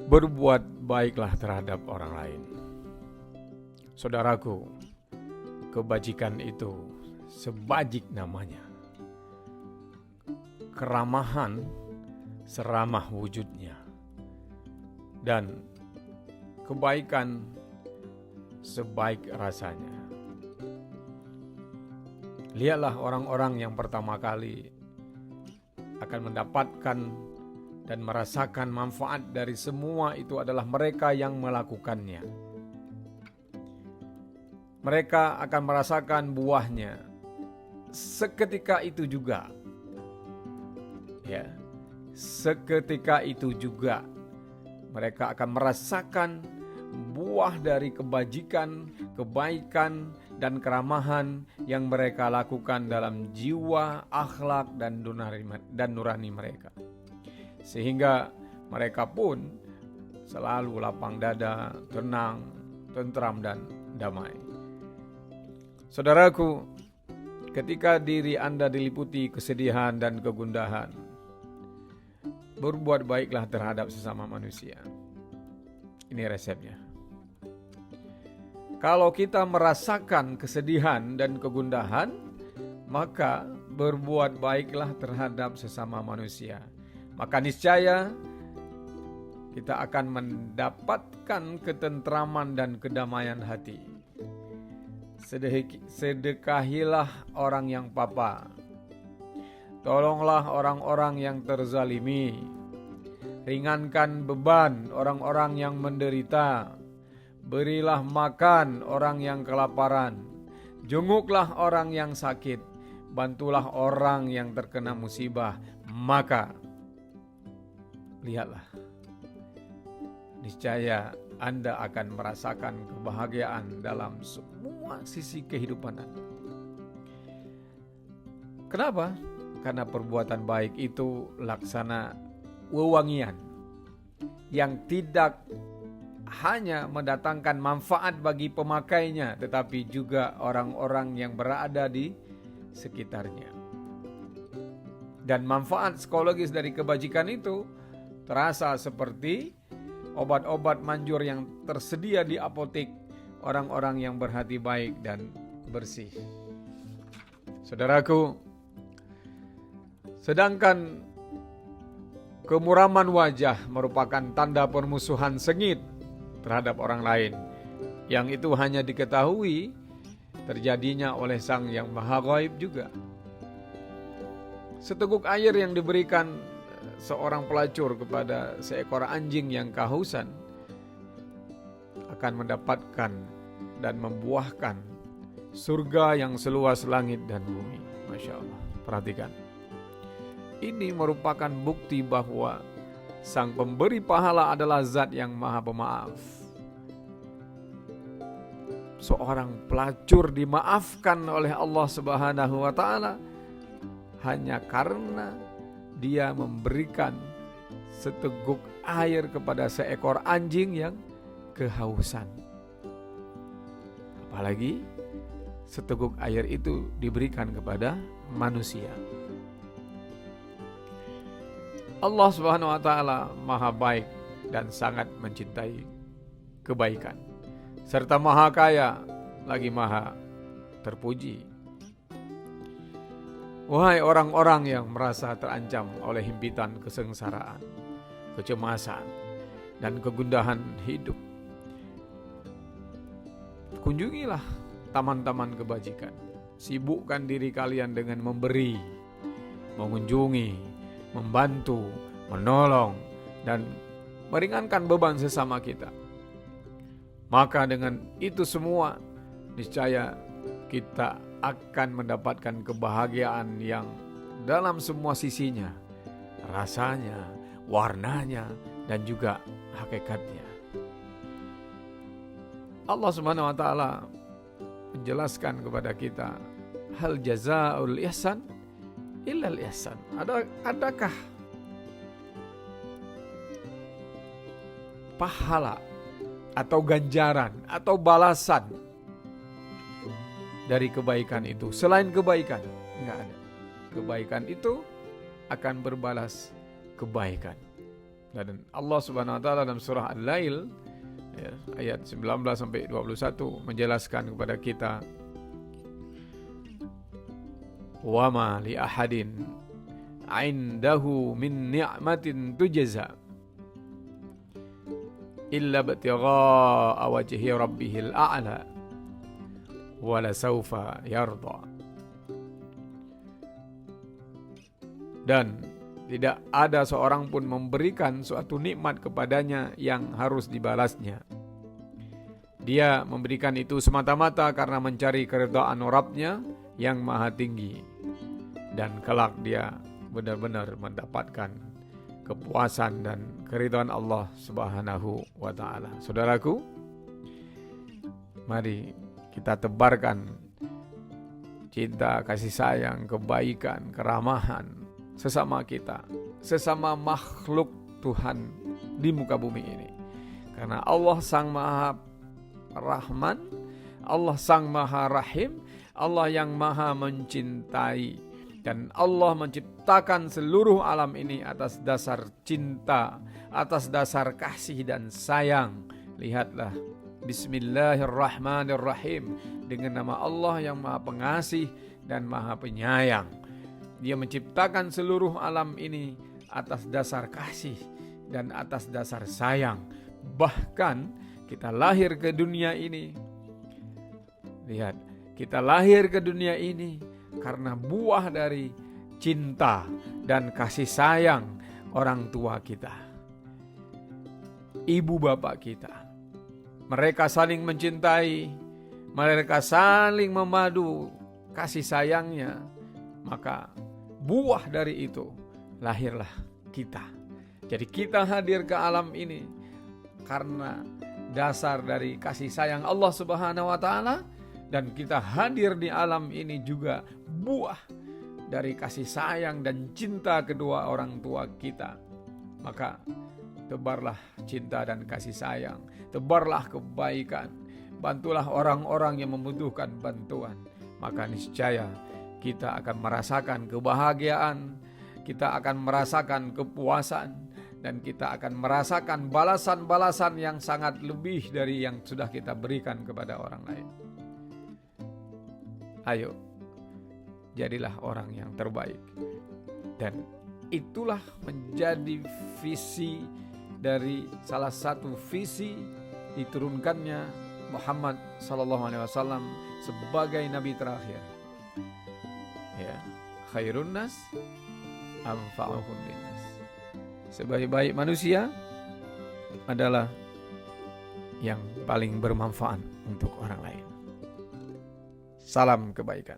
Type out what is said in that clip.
Berbuat baiklah terhadap orang lain. Saudaraku, kebajikan itu sebajik namanya. Keramahan seramah wujudnya. Dan kebaikan sebaik rasanya. Lihatlah orang-orang yang pertama kali akan mendapatkan dan merasakan manfaat dari semua itu adalah mereka yang melakukannya. Mereka akan merasakan buahnya seketika itu juga. Ya, seketika itu juga mereka akan merasakan buah dari kebajikan, kebaikan, dan keramahan yang mereka lakukan dalam jiwa, akhlak, dan nurani mereka. Sehingga mereka pun selalu lapang dada, tenang, tentram, dan damai. Saudaraku, ketika diri Anda diliputi kesedihan dan kegundahan, berbuat baiklah terhadap sesama manusia. Ini resepnya. Kalau kita merasakan kesedihan dan kegundahan, maka berbuat baiklah terhadap sesama manusia. Maka niscaya kita akan mendapatkan ketentraman dan kedamaian hati. Sedekahilah orang yang papa. Tolonglah orang-orang yang terzalimi. Ringankan beban orang-orang yang menderita. Berilah makan orang yang kelaparan. Jenguklah orang yang sakit. Bantulah orang yang terkena musibah. Maka, lihatlah, niscaya Anda akan merasakan kebahagiaan dalam semua sisi kehidupan Anda. Kenapa? Karena perbuatan baik itu laksana wewangian yang tidak hanya mendatangkan manfaat bagi pemakainya, tetapi juga orang-orang yang berada di sekitarnya. Dan manfaat psikologis dari kebajikan itu terasa seperti obat-obat manjur yang tersedia di apotek orang-orang yang berhati baik dan bersih. Saudaraku, sedangkan kemuraman wajah merupakan tanda permusuhan sengit terhadap orang lain, yang itu hanya diketahui terjadinya oleh Sang Yang Maha Gaib juga. Seteguk air yang diberikan seorang pelacur kepada seekor anjing yang kehausan akan mendapatkan dan membuahkan surga yang seluas langit dan bumi. Masya Allah, perhatikan. Ini merupakan bukti bahwa Sang Pemberi pahala adalah Zat yang Maha Pemaaf. Seorang pelacur dimaafkan oleh Allah Subhanahu wa Ta'ala hanya karena dia memberikan seteguk air kepada seekor anjing yang kehausan. Apalagi seteguk air itu diberikan kepada manusia. Allah Subhanahu wa Ta'ala Maha baik dan sangat mencintai kebaikan, serta Maha kaya lagi Maha terpuji. Wahai orang-orang yang merasa terancam oleh himpitan kesengsaraan, kecemasan, dan kegundahan hidup, kunjungilah taman-taman kebajikan. Sibukkan diri kalian dengan memberi, mengunjungi, membantu, menolong, dan meringankan beban sesama kita. Maka dengan itu semua, niscaya kita akan mendapatkan kebahagiaan yang dalam semua sisinya, rasanya, warnanya, dan juga hakikatnya. Allah Subhanahu wa Ta'ala menjelaskan kepada kita, hal jazaa'ul ihsan illal ihsan. Adakah pahala atau ganjaran atau balasan dari kebaikan itu selain kebaikan? Enggak ada. Kebaikan itu akan berbalas kebaikan. Dan Allah Subhanahu wa taala dalam surah Al-Lail ya, ayat 19 sampai 21 menjelaskan kepada kita, wa ma li ahadin indahu min ni'matin tujza illa ibtigha'a wajhi rabbihil a'la wa la sawfa yarda. Dan tidak ada seorang pun memberikan suatu nikmat kepadanya yang harus dibalasnya. Dia memberikan itu semata-mata karena mencari keridhaan Rabb-Nya yang maha tinggi. Dan kelak dia benar-benar mendapatkan kepuasan dan keridhaan Allah Subhanahu wa ta'ala. Saudaraku, mari kita tebarkan cinta, kasih sayang, kebaikan, keramahan sesama kita, sesama makhluk Tuhan di muka bumi ini. Karena Allah Sang Maha Rahman, Allah Sang Maha Rahim, Allah yang Maha mencintai, dan Allah menciptakan seluruh alam ini atas dasar cinta, atas dasar kasih dan sayang. Lihatlah, Bismillahirrahmanirrahim, dengan nama Allah yang Maha Pengasih dan Maha Penyayang. Dia menciptakan seluruh alam ini atas dasar kasih dan atas dasar sayang. Bahkan kita lahir ke dunia ini, lihat, kita lahir ke dunia ini karena buah dari cinta dan kasih sayang orang tua kita, ibu bapak kita. Mereka saling mencintai, mereka saling memadu kasih sayangnya, maka buah dari itu lahirlah kita. Jadi kita hadir ke alam ini karena dasar dari kasih sayang Allah Subhanahu wa ta'ala, dan kita hadir di alam ini juga buah dari kasih sayang dan cinta kedua orang tua kita. Maka tebarlah cinta dan kasih sayang, tebarlah kebaikan, bantulah orang-orang yang membutuhkan bantuan. Maka niscaya kita akan merasakan kebahagiaan, kita akan merasakan kepuasan, dan kita akan merasakan balasan-balasan yang sangat lebih dari yang sudah kita berikan kepada orang lain. Ayo, jadilah orang yang terbaik. Dan itulah menjadi visi dari salah satu visi diturunkannya Muhammad SAW sebagai Nabi terakhir. Ya, khairun nas anfa'uhum linnas. Sebaik-baik manusia adalah yang paling bermanfaat untuk orang lain. Salam kebaikan.